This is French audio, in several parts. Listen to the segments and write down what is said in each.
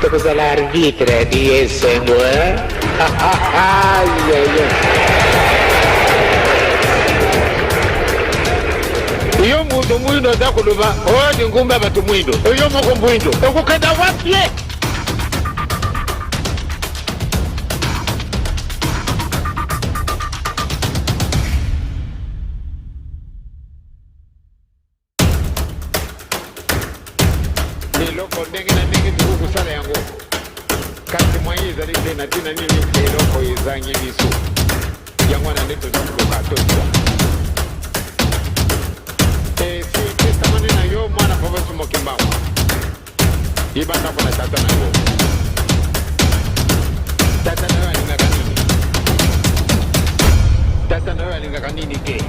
cosa l'arbitra di essendo, eh? Iyo muntu mwindo atakuluba oyo ngumba batu mwindo oyo moko mwindo okukenda wapi eloko ndenge na ndenge tukukusala yango kasi mwaye ezali te na ntina nini eloko ezangi biso yango wana nde tozakuluka tozwa testamane na yo mwana papa sumokimbango yebanda kuna tata na yo tata na yo alingaka nini tata na yo alingaka nini ke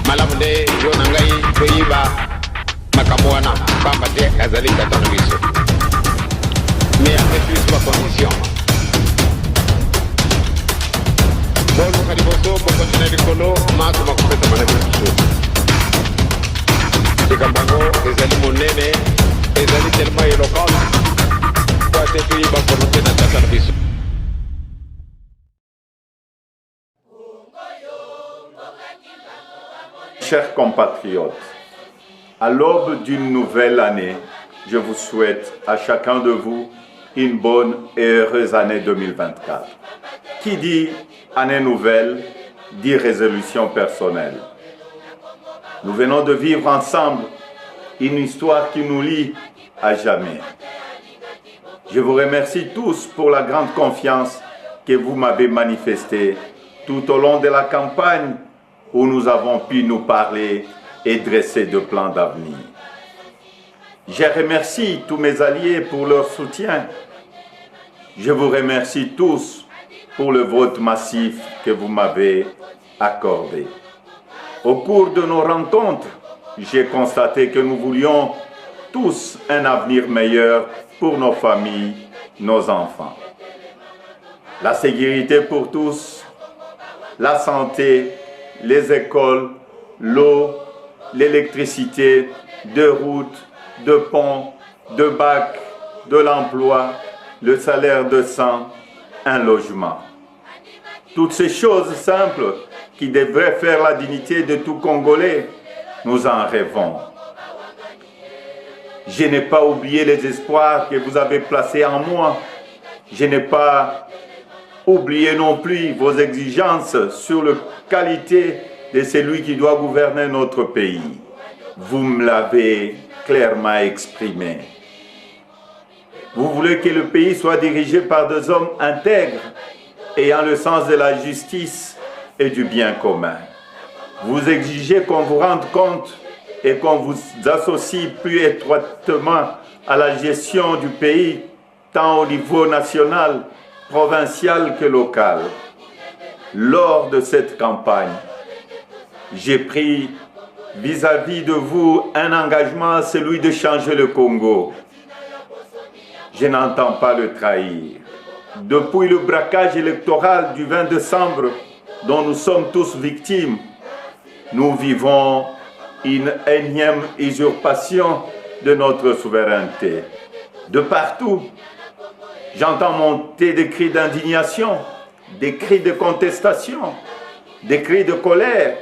malamu nde yo na ngai toyiba makambo wana pamba te azali tata na biso mais avec plus ma condition boluka liboso bokontina likolo maso bakopesa mana biso likambango ezali monene ezali tellement éloquent po ate toyiba volonté na tata na biso. Chers compatriotes, à l'aube d'une nouvelle année, je vous souhaite à chacun de vous une bonne et heureuse année 2024. Qui dit année nouvelle, dit résolution personnelle. Nous venons de vivre ensemble une histoire qui nous lie à jamais. Je vous remercie tous pour la grande confiance que vous m'avez manifestée tout au long de la campagne où nous avons pu nous parler et dresser de plans d'avenir. Je remercie tous mes alliés pour leur soutien. Je vous remercie tous pour le vote massif que vous m'avez accordé. Au cours de nos rencontres, j'ai constaté que nous voulions tous un avenir meilleur pour nos familles, nos enfants. La sécurité pour tous, la santé, les écoles, l'eau, l'électricité, de routes, de ponts, de bacs, de l'emploi, le salaire décent, un logement. Toutes ces choses simples qui devraient faire la dignité de tout Congolais, nous en rêvons. Je n'ai pas oublié les espoirs que vous avez placés en moi. Je n'ai pas oublié non plus vos exigences sur la qualité de celui qui doit gouverner notre pays. Vous me l'avez clairement exprimé. Vous voulez que le pays soit dirigé par des hommes intègres, ayant le sens de la justice et du bien commun. Vous exigez qu'on vous rende compte et qu'on vous associe plus étroitement à la gestion du pays, tant au niveau national, provincial que local. Lors de cette campagne, j'ai pris vis-à-vis de vous un engagement, celui de changer le Congo. Je n'entends pas le trahir. Depuis le braquage électoral du 20 décembre, dont nous sommes tous victimes, nous vivons une énième usurpation de notre souveraineté. De partout, j'entends monter des cris d'indignation, des cris de contestation, des cris de colère,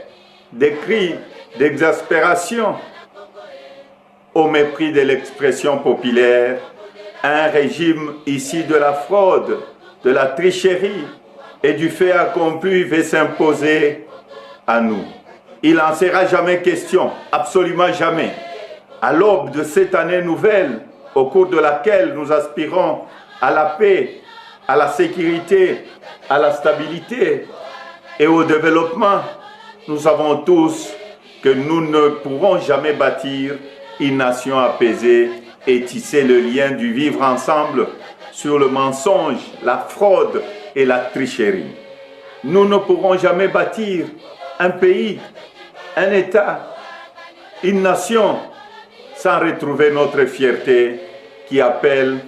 des cris d'exaspération. Au mépris de l'expression populaire, un régime ici de la fraude, de la tricherie et du fait accompli veut s'imposer à nous. Il n'en sera jamais question, absolument jamais. À l'aube de cette année nouvelle, au cours de laquelle nous aspirons à la paix, à la sécurité, à la stabilité et au développement, nous savons tous que nous ne pourrons jamais bâtir une nation apaisée et tisser le lien du vivre ensemble sur le mensonge, la fraude et la tricherie. Nous ne pourrons jamais bâtir un pays, un État, une nation sans retrouver notre fierté qui appelle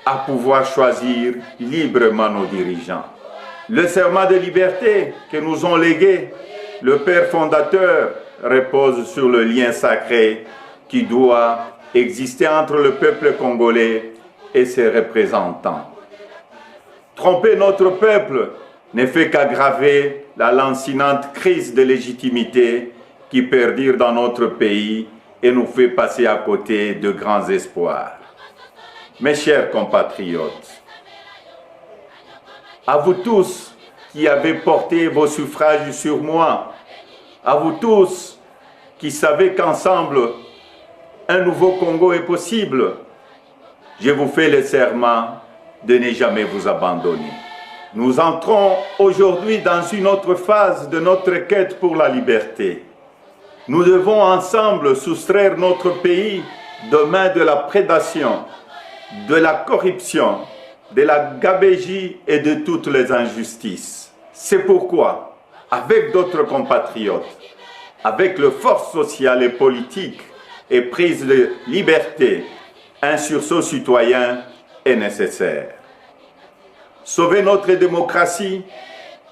à pouvoir choisir librement nos dirigeants. Le serment de liberté que nous ont légué le Père fondateur repose sur le lien sacré qui doit exister entre le peuple congolais et ses représentants. Tromper notre peuple ne fait qu'aggraver la lancinante crise de légitimité qui perdure dans notre pays et nous fait passer à côté de grands espoirs. Mes chers compatriotes, à vous tous qui avez porté vos suffrages sur moi, à vous tous qui savez qu'ensemble, un nouveau Congo est possible, je vous fais le serment de ne jamais vous abandonner. Nous entrons aujourd'hui dans une autre phase de notre quête pour la liberté. Nous devons ensemble soustraire notre pays des mains de la prédation, de la corruption, de la gabegie et de toutes les injustices. C'est pourquoi, avec d'autres compatriotes, avec les forces sociales et politiques et prise de liberté, un sursaut citoyen est nécessaire. Sauver notre démocratie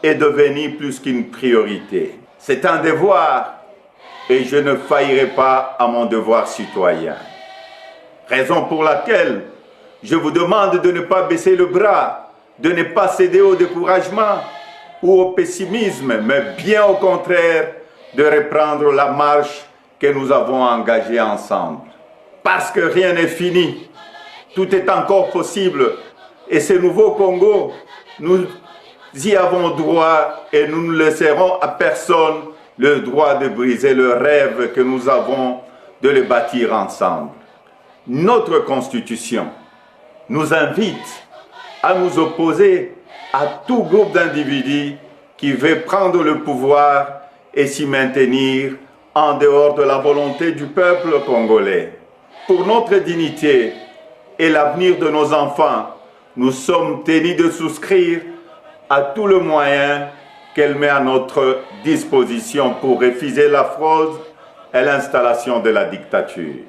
est devenu plus qu'une priorité. C'est un devoir et je ne faillirai pas à mon devoir citoyen. Raison pour laquelle je vous demande de ne pas baisser le bras, de ne pas céder au découragement ou au pessimisme, mais bien au contraire, de reprendre la marche que nous avons engagée ensemble. Parce que rien n'est fini, tout est encore possible. Et ce nouveau Congo, nous y avons droit et nous ne laisserons à personne le droit de briser le rêve que nous avons de le bâtir ensemble. Notre Constitution nous invite à nous opposer à tout groupe d'individus qui veut prendre le pouvoir et s'y maintenir en dehors de la volonté du peuple congolais. Pour notre dignité et l'avenir de nos enfants, nous sommes tenus de souscrire à tout le moyen qu'elle met à notre disposition pour refuser la fraude et l'installation de la dictature.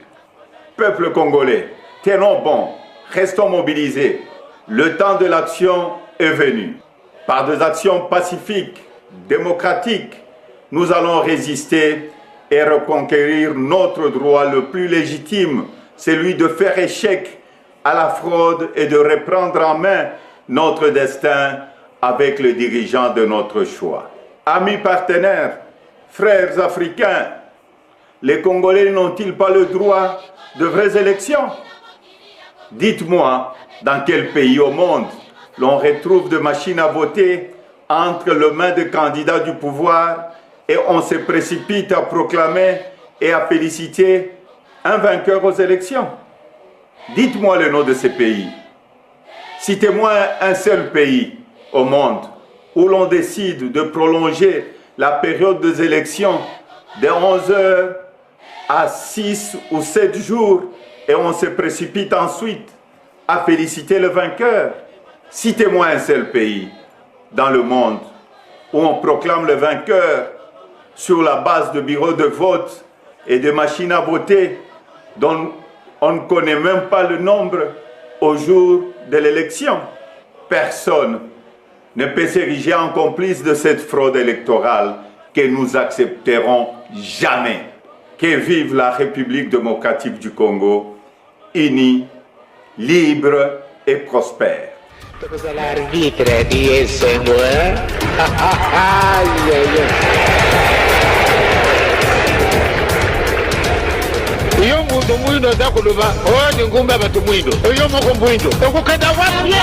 Peuple congolais, tenons bon, restons mobilisés. Le temps de l'action est venu. Par des actions pacifiques, démocratiques, nous allons résister et reconquérir notre droit le plus légitime, celui de faire échec à la fraude et de reprendre en main notre destin avec les dirigeants de notre choix. Amis partenaires, frères africains, les Congolais n'ont-ils pas le droit de vraies élections? Dites-moi, dans quel pays au monde l'on retrouve des machines à voter entre les mains des candidats du pouvoir et on se précipite à proclamer et à féliciter un vainqueur aux élections? Dites-moi le nom de ces pays. Citez-moi un seul pays au monde où l'on décide de prolonger la période des élections de 11 heures à 6 ou 7 jours et on se précipite ensuite à féliciter le vainqueur. Citez-moi un seul pays dans le monde où on proclame le vainqueur sur la base de bureaux de vote et de machines à voter dont on ne connaît même pas le nombre au jour de l'élection. Personne ne peut s'ériger en complice de cette fraude électorale que nous accepterons jamais. Que vive la République démocratique du Congo, unie, libre et prospère. Iyo muntu mwindo zakuluba ni ngumba batu mwindo iyo moko mwindo okukenda wapi